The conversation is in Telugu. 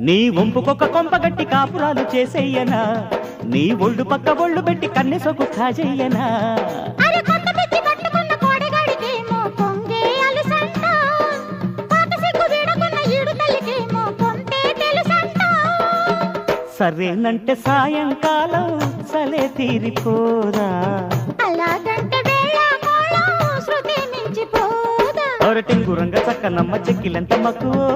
నీ వంపుకొక కొంపగట్టి కాపురాలు చేసేయనా, నీ ఒళ్ళు పక్క ఒళ్ళు పెట్టి కన్నె సొగు కాజేయనా. సరేనంటే సాయంకాలం సలే తీరిపోదా, ఒరటింగురంగ చక్కనమ్మ చెక్కిలంత మక్కువో